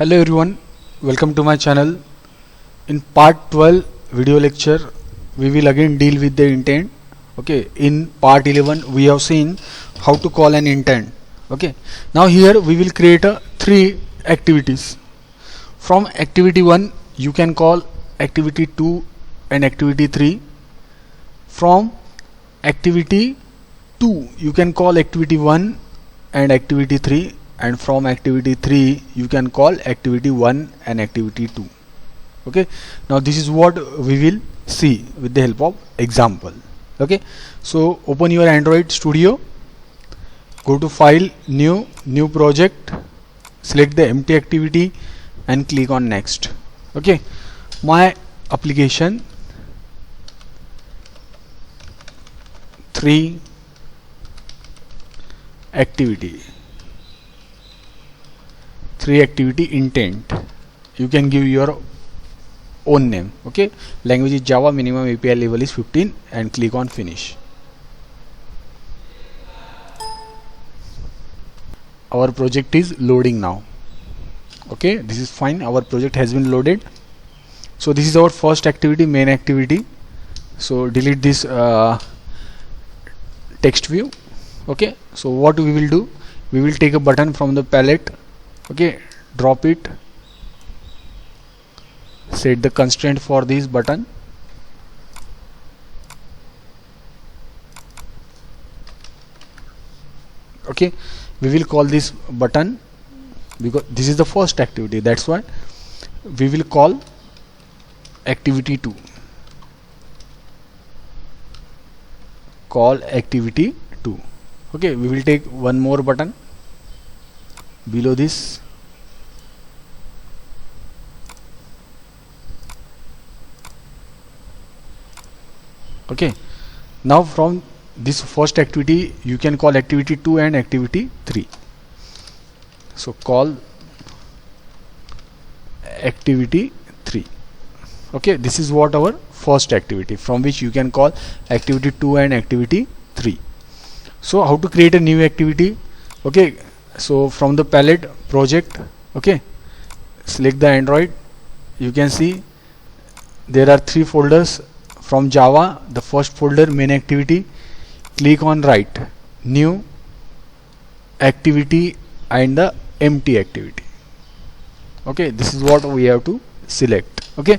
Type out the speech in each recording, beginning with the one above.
Hello everyone, welcome to my channel. In part 12 video lecture we will again deal with the intent. Okay, in part 11 we have seen how to call an intent. Okay, now here we will create three activities. From activity 1 you can call activity 2 and activity 3. From activity 2 you can call activity 1 and activity 3, and from activity 3 you can call activity 1 and activity 2. Okay, now this is what we will see with the help of example. Okay, so open your Android Studio, go to file, new project, select the empty activity and click on next. Okay, my application 3 activity intent. You can give your own name. Okay, language is Java, minimum API level is 15 and click on finish. Our project is loading now. Okay, this is fine, our project has been loaded. So this is our first activity, main activity. So delete this text view. Okay, so what we will do, we will take a button from the palette. Okay, drop it, set the constraint for this button. Okay, we will call this button because this is the first activity, that's why we will call activity 2. Call activity 2. Okay, we will take one more button below this. Okay, now from this first activity you can call activity 2 and activity 3. So call activity 3. Okay, this is what our first activity, from which you can call activity 2 and activity 3. So how to create a new activity? Okay, so from the palette project, okay, select the Android. You can see there are 3 folders from Java. The first folder, main activity, click on write new activity and the empty activity. Okay, this is what we have to select. Okay,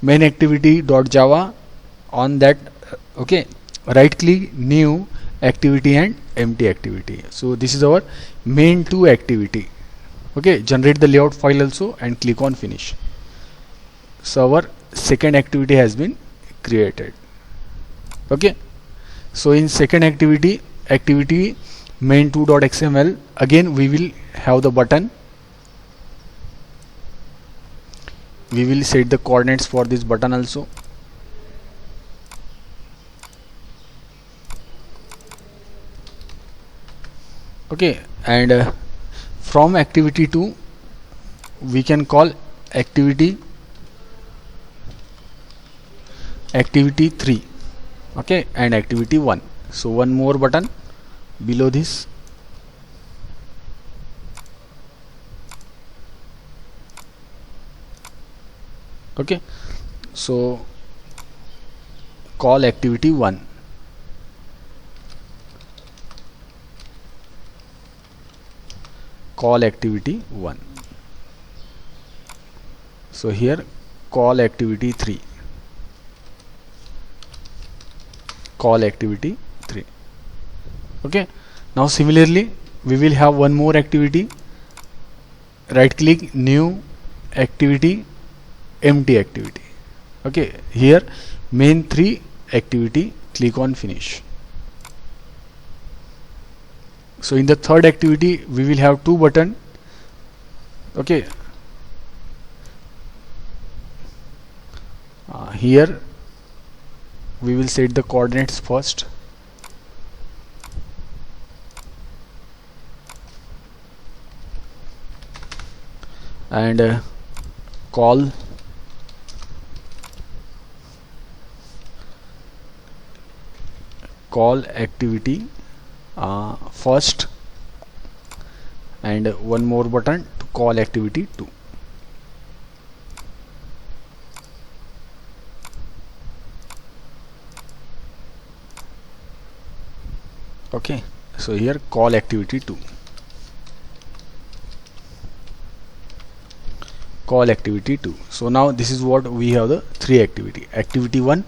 main activity.java, on that. Okay, right click new activity and empty activity. So this is our main 2 activity. Okay, generate the layout file also and click on finish. So our second activity has been created. Okay, so in second activity main2.xml, again we will have the button. We will set the coordinates for this button also. Okay, and from activity 2 we can call activity 3. Okay, and activity 1. So one more button below this. Okay, so call activity 1. Call activity 1. So here call activity 3. Call activity 3. Okay, now similarly we will have one more activity. Right click new activity, empty activity. Okay, here main 3 activity, click on finish. So in the third activity we will have 2 buttons. Okay, here we will set the coordinates first. And call activity first, and one more button to call activity 2. Okay, so here call activity 2. Call activity 2. So now this is what we have, the 3 activity. Activity 1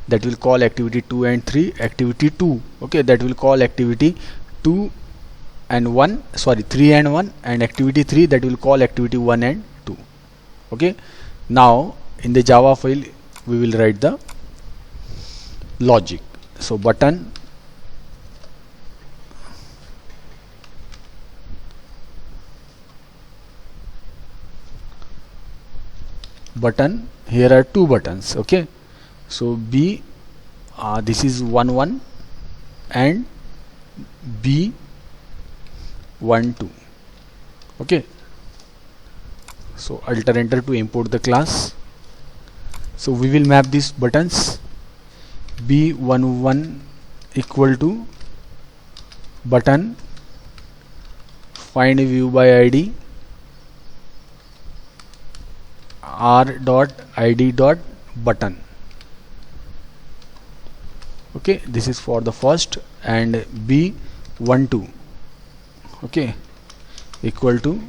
that will call activity 2 and 3. Activity 2, okay, that will call activity 2 and 1, sorry, 3 and 1, and activity 3 that will call activity 1 and 2. Okay, now in the Java file we will write the logic. So button here are 2 buttons. Okay, so B this is 1 1 and B 1 2. Okay, so alter enter to import the class. So we will map these buttons. B11 equal to button find view by ID r.id.button. Okay, this is for the first, and B12, okay, equal to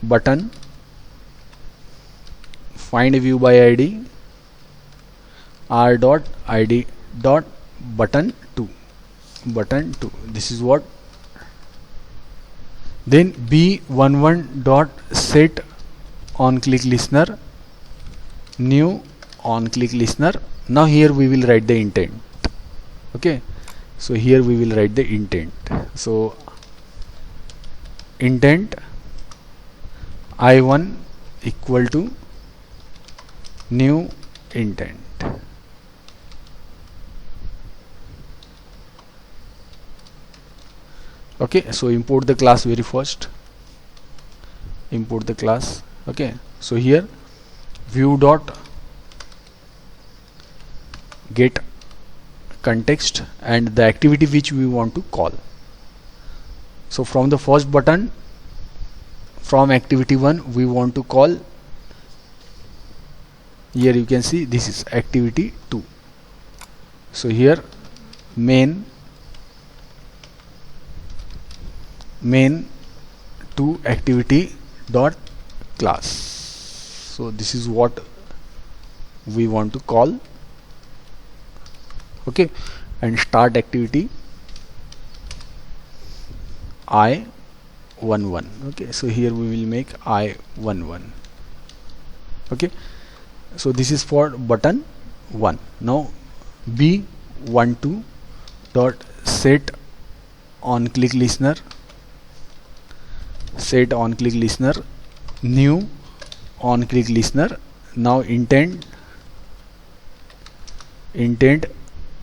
button find view by ID r.id.button 2. This is what. Then B11 dot set on click listener new on click listener. Now here we will write the intent. Okay, so here we will write the intent. So intent I1 equal to new intent. Okay, so import the class very first. Import the class. Okay, so here view dot get context and the activity which we want to call. So from the first button, from activity 1 we want to call, here you can see this is activity 2. So here main 2 activity dot class. So this is what we want to call. Okay, and start activity I11. Okay, so here we will make I11. Okay, so this is for button 1. Now B12 dot set on click listener new on click listener. Now intent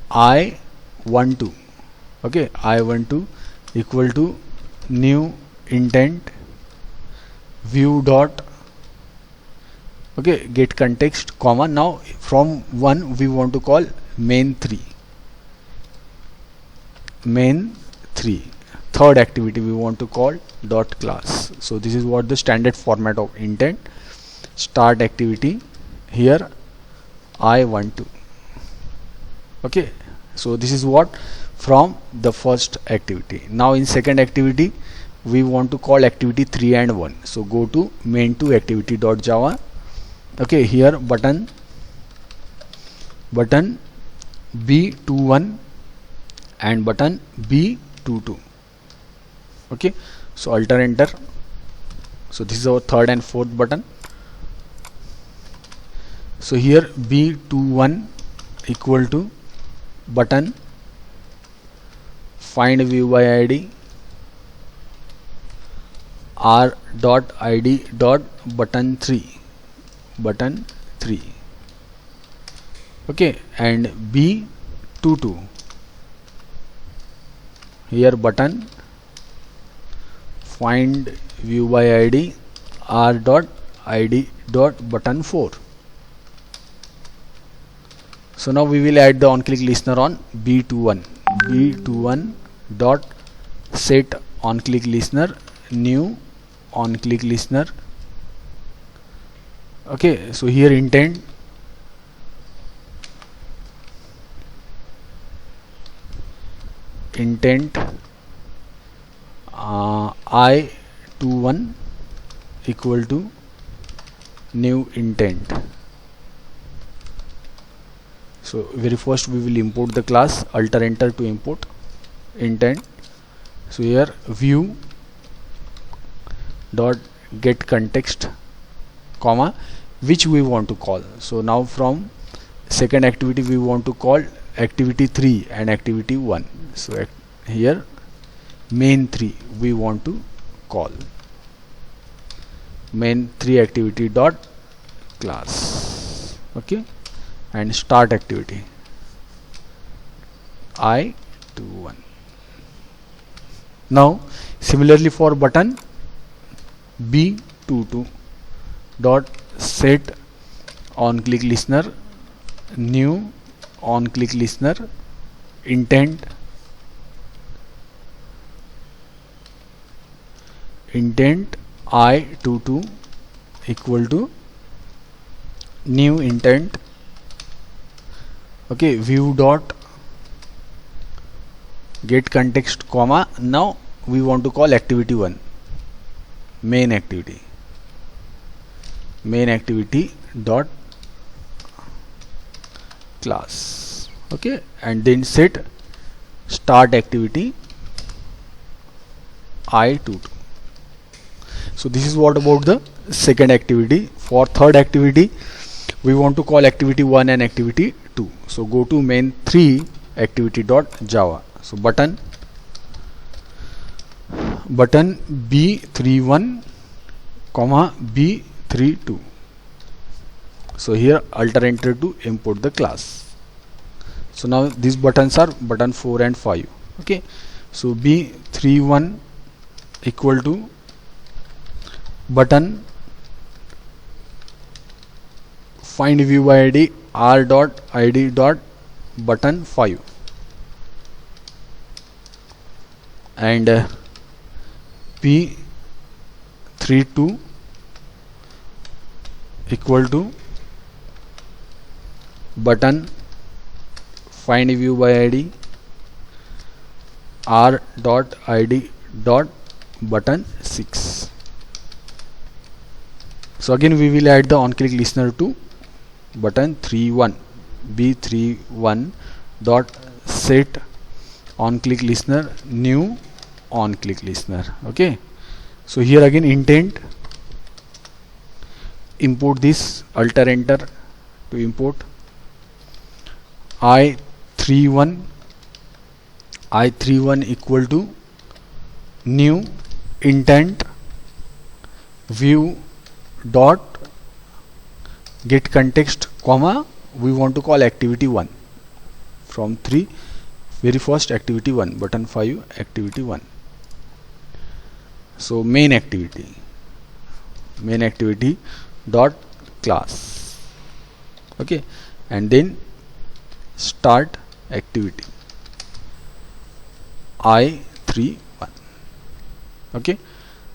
I12. Okay, I12 equal to new intent view dot, okay, get context comma. Now from 1 we want to call main 3. Third activity we want to call dot class. So this is what the standard format of intent. Start activity here I12. Okay, so this is what from the first activity. Now in second activity we want to call activity 3 and 1. So go to main2 activity dot java. Okay, here button B21 and button B22. Okay, so alter enter. So this is our third and fourth button. So here B21 equal to button find view by ID r.id.button 3. Okay, and B22 here button find view by ID r.id.button 4. So now we will add the on click listener on B21 dot set on click listener new on click listener. Okay, so here intent I21 equal to new intent. So very first we will import the class, alter enter to import intent. So here view dot get context comma which we want to call. So now from second activity we want to call activity 3 and activity 1. So here main 3 we want to call, main 3 activity dot class. Okay, and start activity I21. Now similarly for button B22 dot set on click listener new on click listener intent I22 equal to new intent. Okay, view dot get context comma now we want to call activity 1 main activity dot class. Okay, and then set start activity I22. So this is what about the second activity. For third activity we want to call activity 1 and activity 2. So go to main 3 activity dot java. So button B31 comma B32. So here alter enter to import the class. So now these buttons are button 4 and 5. Okay, so B31 equal to button find view by id r dot id dot button 5 and P32 equal to button find view by id r dot id dot button 6. So again we will add the on click listener to button 31 B31 dot set on click listener new on click listener. Okay, so here again intent import this alter enter to import I31 equal to new intent view dot get context comma we want to call activity 1 from 3 very first activity 1 button 5 activity 1. So main activity dot class. Okay, and then start activity I31. Okay,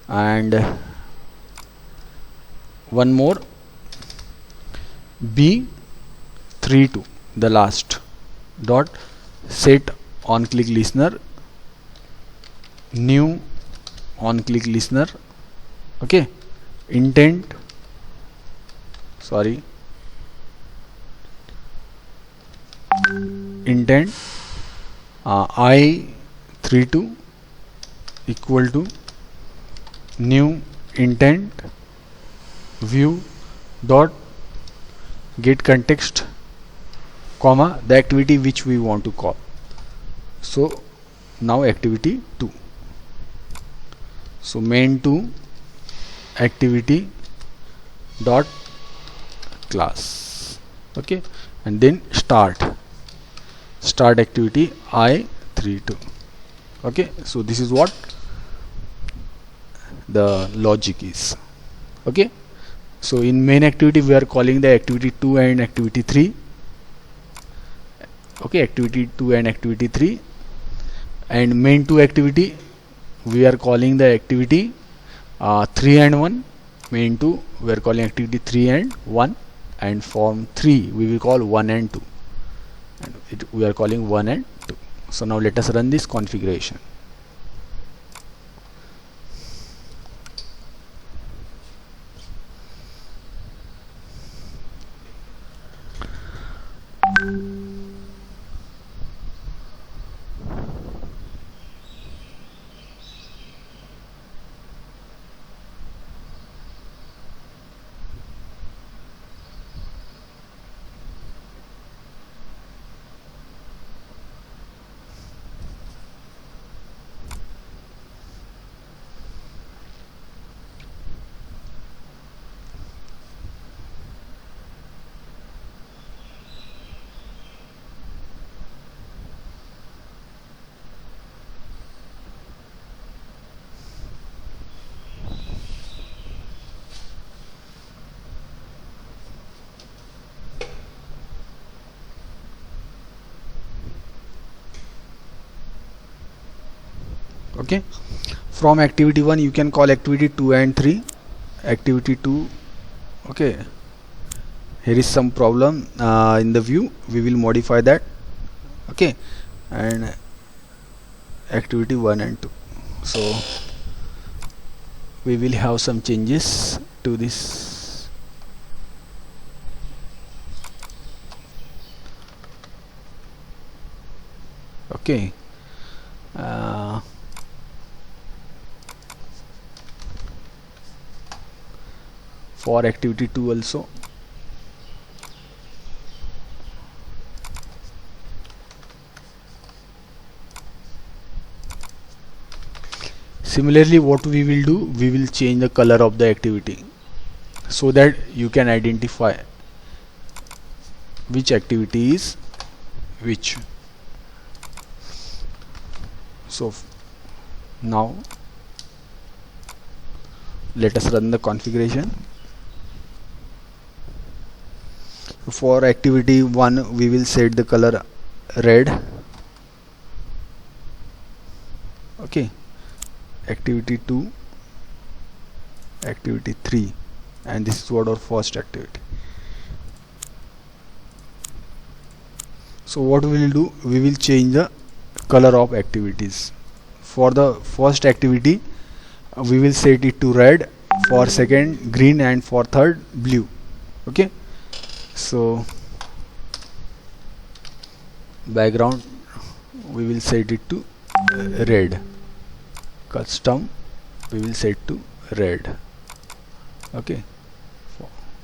and one more B32 the last dot set on click listener new on click listener. Okay, intent I32 equal to new intent view dot get context comma the activity which we want to call. So now activity 2. So main 2 activity dot class. Okay, and then start activity I32. Okay, so this is what the logic is. Okay, so in main activity we are calling the activity 2 and activity 3. Okay, activity 2 and activity 3, and main 2 activity we are calling the activity 3 and 1. Main 2 we are calling activity 3 and 1, and form 3 we will call 1 and 2, and we are calling 1 and 2. So now let us run this configuration. Okay, from activity 1 you can call activity 2 and 3. Activity 2, okay, here is some problem in the view, we will modify that. Okay, and activity 1 and 2, so we will have some changes to this. Okay, for activity 2 also, similarly what we will do, we will change the color of the activity so that you can identify which activity is which. So now let us run the configuration. For activity 1 we will set the color red. Okay, activity 2, activity 3, and this is what our first activity. So what we will do, we will change the color of activities. For the first activity we will set it to red, for second green, and for third blue. Okay, so background we will set it to red, custom we will set to red. Okay,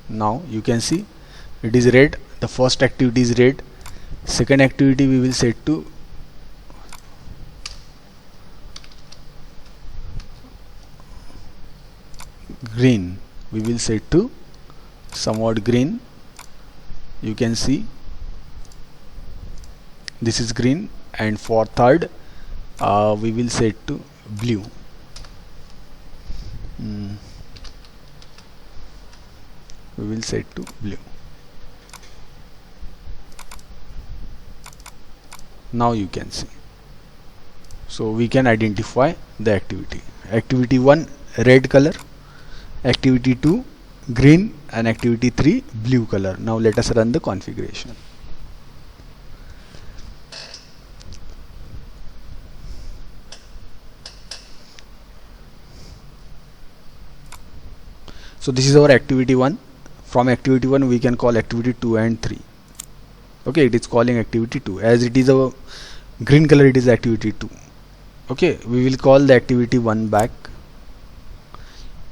now you can see it is red, the first activity is red, second activity we will set to green, we will set to somewhat green. You can see this is green, and for third we will set to blue. We will set to blue. Now you can see, so we can identify the activity. Activity 1 red color, activity 2 green, and activity 3 blue color. Now let us run the configuration. So this is our activity 1. From activity 1 we can call activity 2 and 3. Okay, it is calling activity 2, as it is a green color, it is activity 2. Okay, we will call the activity 1 back.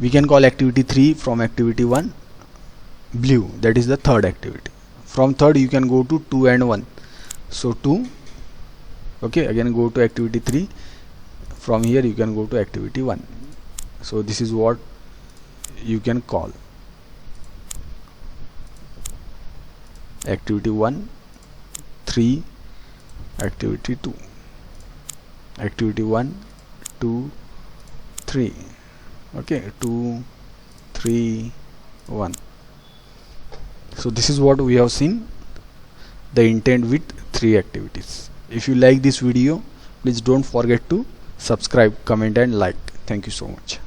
We can call activity 3 from activity 1 blue, that is the third activity. From third you can go to 2 and 1, so 2. Okay, again go to activity 3, from here you can go to activity 1. So this is what you can call activity 1 3, activity 2, activity 1 2 3. Okay, 2 3 1. So this is what we have seen, the intent with 3 activities. If you like this video, please don't forget to subscribe, comment and like. Thank you so much.